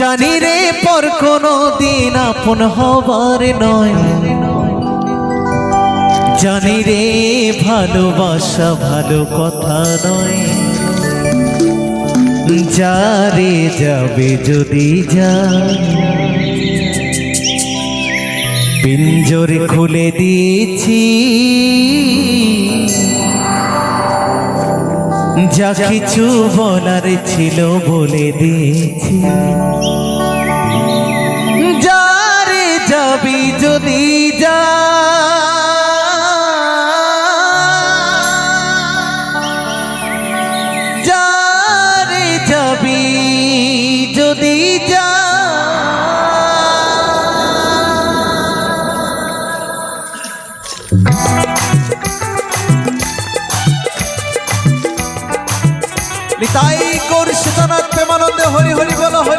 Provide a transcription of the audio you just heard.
জানি রে পর কোনো দিন আপন হবার নয়, জানি রে ভালোবাসা ভালো কথা নয়। যারে যাবে যদি যা, পিঞ্জর খুলে দিয়েছি, যা কিছু বলার ছিল বলে দিয়েছি। যারে যাবি যদি যা, যারে যাবি যদি যা, নিতাই গৌর সীতানাথ প্রেমানন্দে হরি হরি বল হরি।